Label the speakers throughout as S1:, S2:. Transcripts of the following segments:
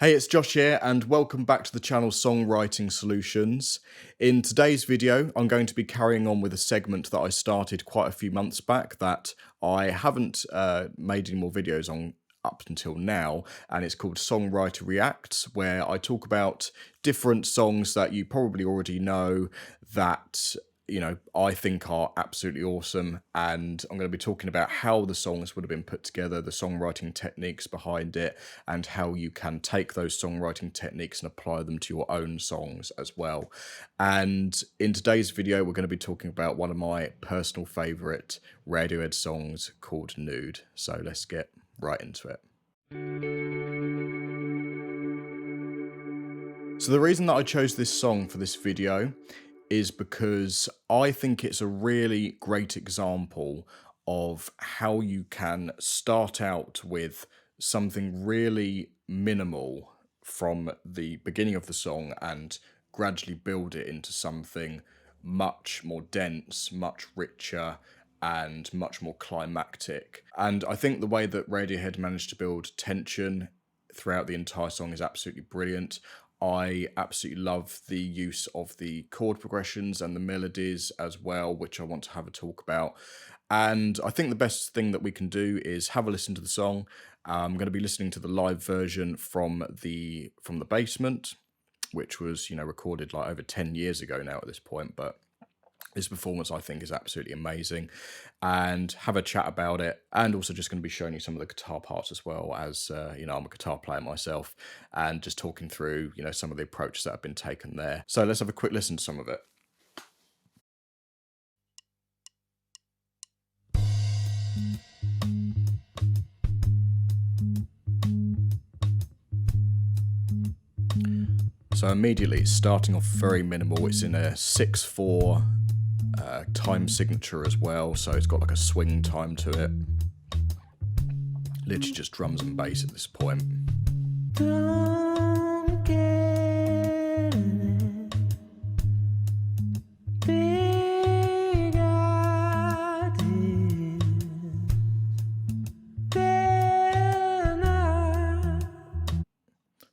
S1: Hey, it's Josh here, and welcome back to the channel Songwriting Solutions. In today's video, I'm going to be carrying on with a segment that I started quite a few months back that I haven't made any more videos on up until now, and it's called Songwriter Reacts, where I talk about different songs that you probably already know that I think are absolutely awesome, and I'm going to be talking about how the songs would have been put together, the songwriting techniques behind it, and how you can take those songwriting techniques and apply them to your own songs as well. And in today's video, we're going to be talking about one of my personal favorite Radiohead songs called Nude. So let's get right into it. So the reason that I chose this song for this video is because I think it's a really great example of how you can start out with something really minimal from the beginning of the song and gradually build it into something much more dense, much richer, and much more climactic. And I think the way that Radiohead managed to build tension throughout the entire song is absolutely brilliant. I absolutely love the use of the chord progressions and the melodies as well, which I want to have a talk about. And I think the best thing that we can do is have a listen to the song. I'm going to be listening to the live version from the basement, which was recorded like over 10 years ago now at this point, but this performance I think is absolutely amazing, and have a chat about it, and also just going to be showing you some of the guitar parts as well, as I'm a guitar player myself, and just talking through some of the approaches that have been taken there. So let's have a quick listen to some of it. So immediately it's starting off very minimal. It's in a 6/4 time signature as well, so it's got like a swing time to it. Literally just drums and bass at this point. Don't get it. Big idea.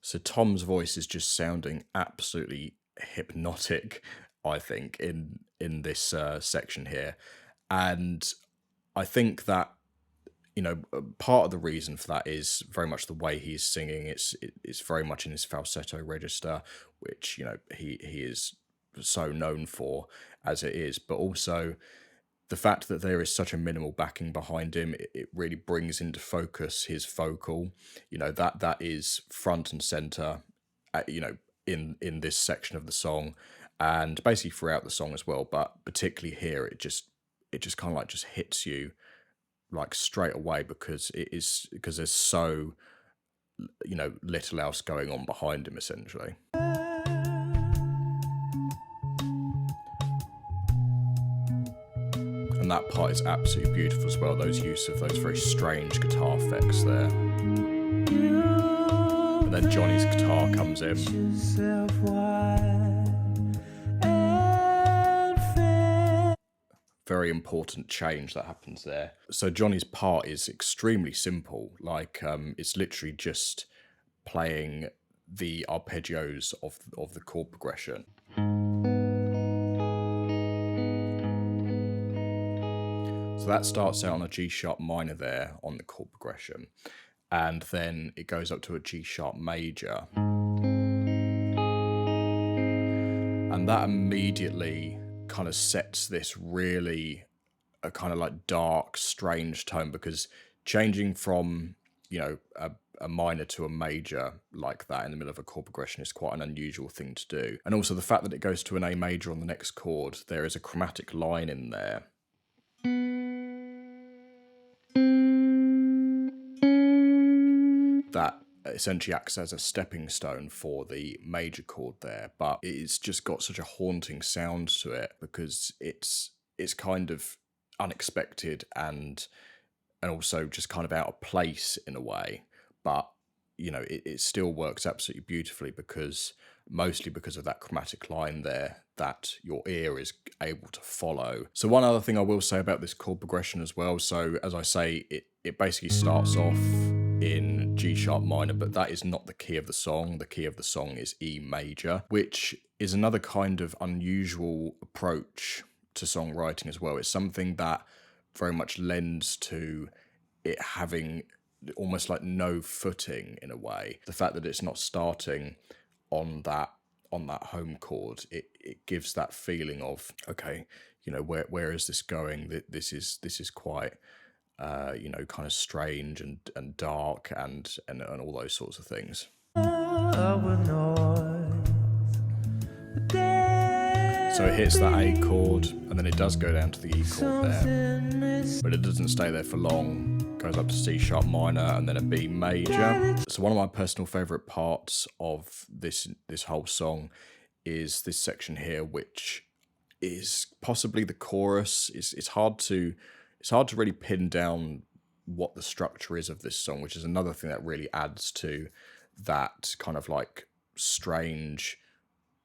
S1: So Tom's voice is just sounding absolutely hypnotic, I think, in this section here. And I think that part of the reason for that is very much the way he's singing. It's very much in his falsetto register, which he is so known for as it is, but also the fact that there is such a minimal backing behind him, it really brings into focus his vocal. That is front and center, in this section of the song, and basically throughout the song as well. But particularly here, it just kind of like just hits you like straight away, because there's so little else going on behind him essentially. And that part is absolutely beautiful as well, those use of those very strange guitar effects there. And then Johnny's guitar comes in. Very important change that happens there. So Johnny's part is extremely simple, like it's literally just playing the arpeggios of the chord progression. So that starts out on a G sharp minor there on the chord progression, and then it goes up to a G sharp major, and that immediately kind of sets this really a kind of like dark, strange tone, because changing from a minor to a major like that in the middle of a chord progression is quite an unusual thing to do. And also the fact that it goes to an A major on the next chord, there is a chromatic line in there that essentially acts as a stepping stone for the major chord there, but it's just got such a haunting sound to it because it's kind of unexpected and also just kind of out of place in a way, but it still works absolutely beautifully, mostly because of that chromatic line there that your ear is able to follow. So one other thing I will say about this chord progression as well, so as I say, it basically starts off in G sharp minor, but that is not the key of the song. The key of the song is E major, which is another kind of unusual approach to songwriting as well. It's something that very much lends to it having almost like no footing in a way. The fact that it's not starting on that home chord, it gives that feeling of, okay, you know, where is this going? This is quite kind of strange and dark and all those sorts of things. So it hits that A chord and then it does go down to the E chord there, but it doesn't stay there for long. It goes up to C sharp minor and then a B major. So one of my personal favorite parts of this whole song is this section here, which is possibly the chorus. It's hard to really pin down what the structure is of this song, which is another thing that really adds to that kind of like strange,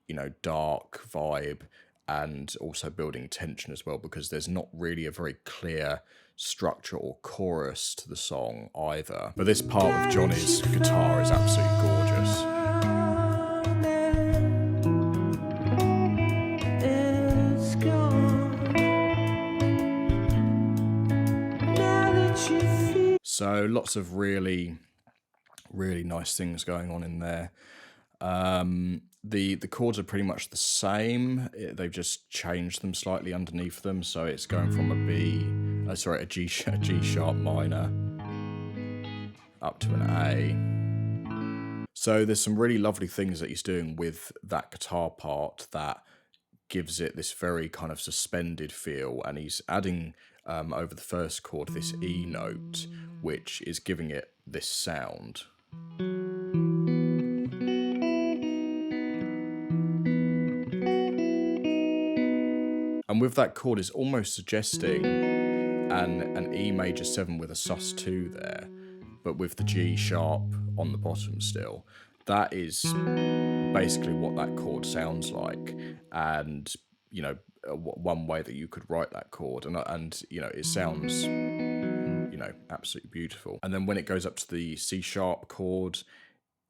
S1: you know, dark vibe, and also building tension as well, because there's not really a very clear structure or chorus to the song either. But this part with Johnny's guitar is absolutely gorgeous. So lots of really, really nice things going on in there. The chords are pretty much the same. They've just changed them slightly underneath them. So it's going from a G sharp minor up to an A. So there's some really lovely things that he's doing with that guitar part that gives it this very kind of suspended feel, and he's adding over the first chord this E note, which is giving it this sound. And with that chord, it's almost suggesting an E major 7 with a sus2 there, but with the G sharp on the bottom still. That is basically what that chord sounds like, and you know, one way that you could write that chord, and you know, it sounds, you know, absolutely beautiful. And then when it goes up to the C sharp chord,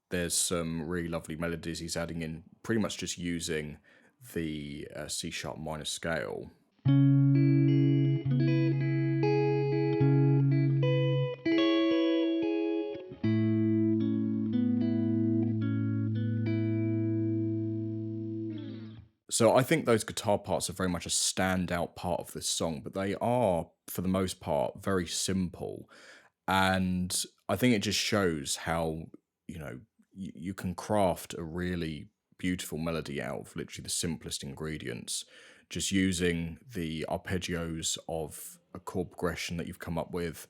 S1: there's some really lovely melodies he's adding in, pretty much just using the C sharp minor scale. So I think those guitar parts are very much a standout part of this song, but they are, for the most part, very simple. And I think it just shows how, you know, you can craft a really beautiful melody out of literally the simplest ingredients, just using the arpeggios of a chord progression that you've come up with,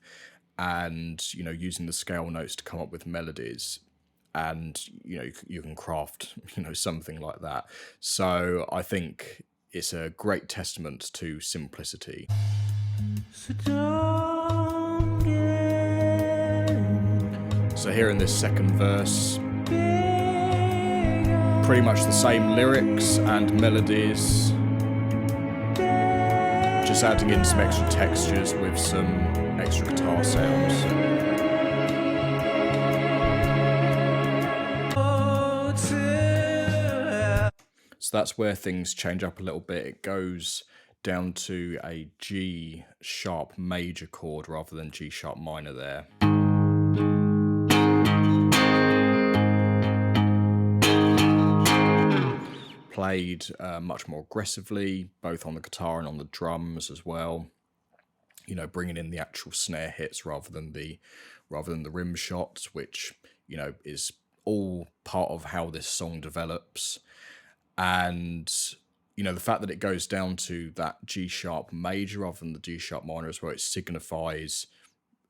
S1: and, you know, using the scale notes to come up with melodies. And, you know, you can craft, you know, something like that. So I think it's a great testament to simplicity. So here in this second verse, pretty much the same lyrics and melodies, just adding in some extra textures with some extra guitar sounds. So that's where things change up a little bit. It goes down to a G sharp major chord rather than G sharp minor there. Played much more aggressively, both on the guitar and on the drums as well. You know, bringing in the actual snare hits rather than the rim shots, which, you know, is all part of how this song develops. And, you know, the fact that it goes down to that G sharp major rather than the G sharp minor as well, it signifies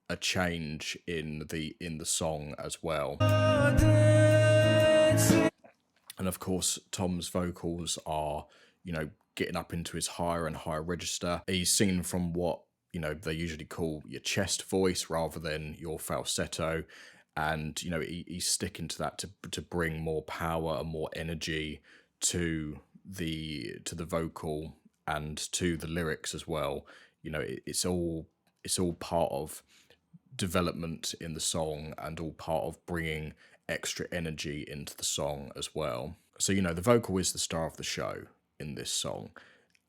S1: a change in the song as well. And of course, Tom's vocals are, you know, getting up into his higher and higher register. He's singing from what, you know, they usually call your chest voice rather than your falsetto. And, you know, he's sticking to that to bring more power and more energy to the vocal and to the lyrics as well. You know, it's all part of development in the song and all part of bringing extra energy into the song as well. So, you know, the vocal is the star of the show in this song,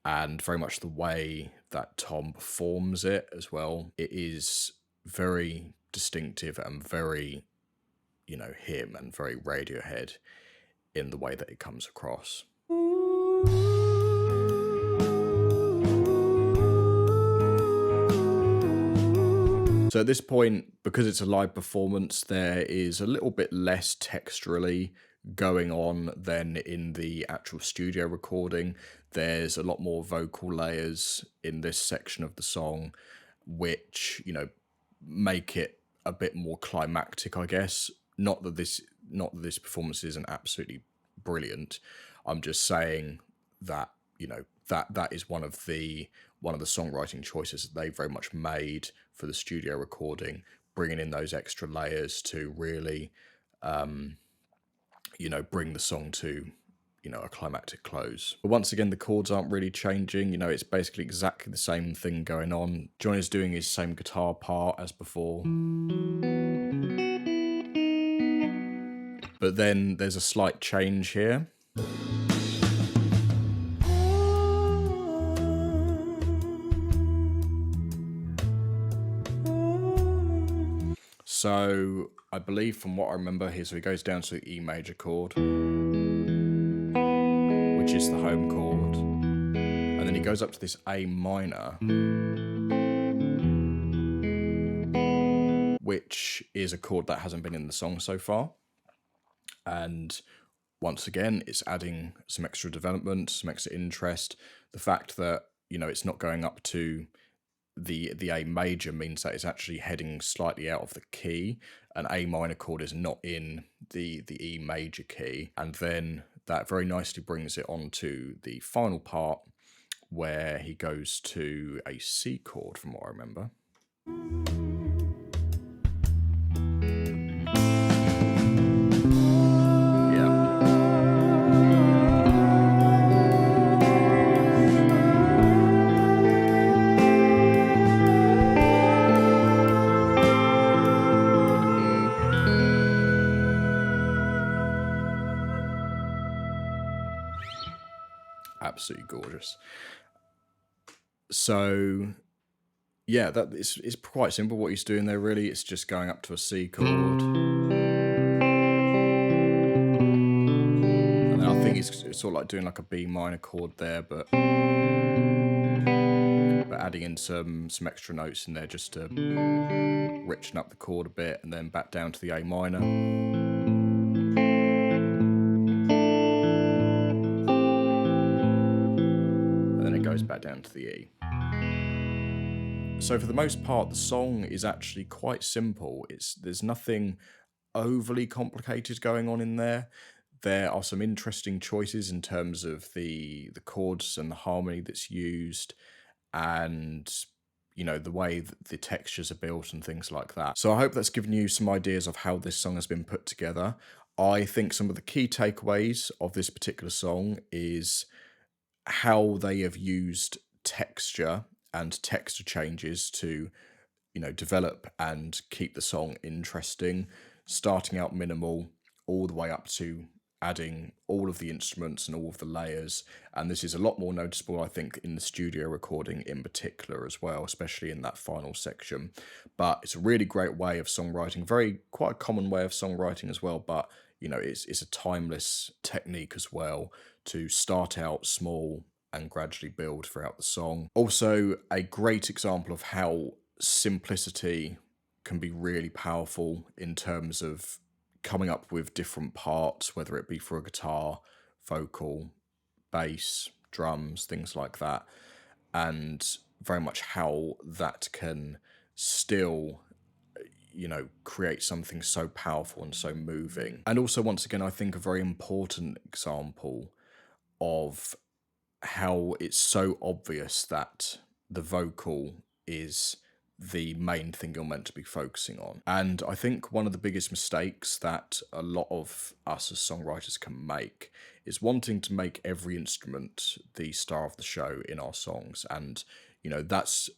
S1: and very much the way that Tom performs it as well. It is very distinctive and very, you know, him and very Radiohead in the way that it comes across. So at this point, because it's a live performance, there is a little bit less texturally going on than in the actual studio recording. There's a lot more vocal layers in this section of the song, which, you know, make it a bit more climactic, I guess. Not that this performance isn't absolutely brilliant. I'm just saying that, you know, that is one of the songwriting choices that they very much made for the studio recording, bringing in those extra layers to really, you know, bring the song to, you know, a climactic close. But once again, the chords aren't really changing. You know, it's basically exactly the same thing going on. Johnny's doing his same guitar part as before. But then there's a slight change here. So I believe from what I remember here, so he goes down to the E major chord, which is the home chord, and then he goes up to this A minor, which is a chord that hasn't been in the song so far. And once again, it's adding some extra development, some extra interest. The fact that, you know, it's not going up to the A major means that it's actually heading slightly out of the key. An A minor chord is not in the E major key, and then that very nicely brings it on to the final part where he goes to a C chord, from what I remember. Absolutely gorgeous. So yeah, that is quite simple what he's doing there, really. It's just going up to a C chord, and then I think it's sort of like doing like a B minor chord there, but adding in some extra notes in there just to richen up the chord a bit, and then back down to the A minor. Goes back down to the E. So for the most part, the song is actually quite simple. There's nothing overly complicated going on in there. There are some interesting choices in terms of the chords and the harmony that's used, and, you know, the way that the textures are built and things like that. So I hope that's given you some ideas of how this song has been put together. I think some of the key takeaways of this particular song is how they have used texture and texture changes to, you know, develop and keep the song interesting, starting out minimal all the way up to adding all of the instruments and all of the layers. And this is a lot more noticeable, I think, in the studio recording in particular as well, especially in that final section. But it's a really great way of songwriting, quite a common way of songwriting as well, but, you know, it's a timeless technique as well, to start out small and gradually build throughout the song. Also, a great example of how simplicity can be really powerful in terms of coming up with different parts, whether it be for a guitar, vocal, bass, drums, things like that, and very much how that can still, you know, create something so powerful and so moving. And also, once again, I think a very important example of how it's so obvious that the vocal is the main thing you're meant to be focusing on. And I think one of the biggest mistakes that a lot of us as songwriters can make is wanting to make every instrument the star of the show in our songs. And, you know, that's,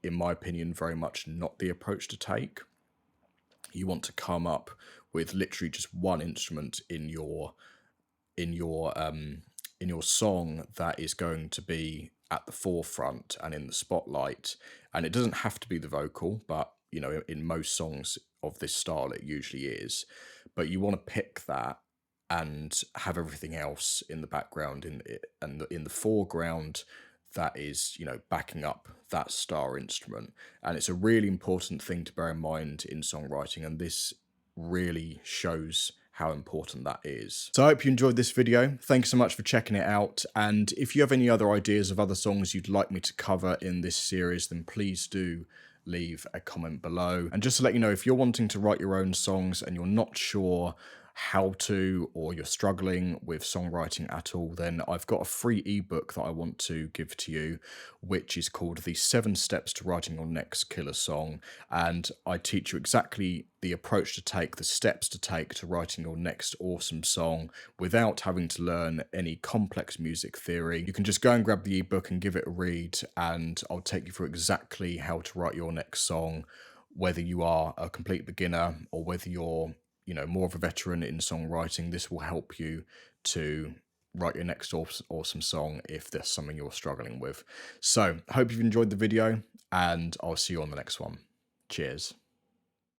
S1: in my opinion, very much not the approach to take. you want to come up with literally just one instrument in your in your song that is going to be at the forefront and in the spotlight. And it doesn't have to be the vocal, but you know, in most songs of this style it usually is. But you want to pick that and have everything else in the background in the foreground that is, you know, backing up that star instrument. And it's a really important thing to bear in mind in songwriting, and this really shows how important that is. So I hope you enjoyed this video. Thanks so much for checking it out. And if you have any other ideas of other songs you'd like me to cover in this series, then please do leave a comment below. And just to let you know, if you're wanting to write your own songs and you're not sure how to, or you're struggling with songwriting at all, then I've got a free ebook that I want to give to you, which is called The 7 Steps to Writing Your Next Killer Song. And I teach you exactly the approach to take, the steps to take to writing your next awesome song without having to learn any complex music theory. You can just go and grab the ebook and give it a read, and I'll take you through exactly how to write your next song, whether you are a complete beginner or whether you're, you know, more of a veteran in songwriting. This will help you to write your next awesome song if there's something you're struggling with. So, hope you've enjoyed the video, and I'll see you on the next one. Cheers.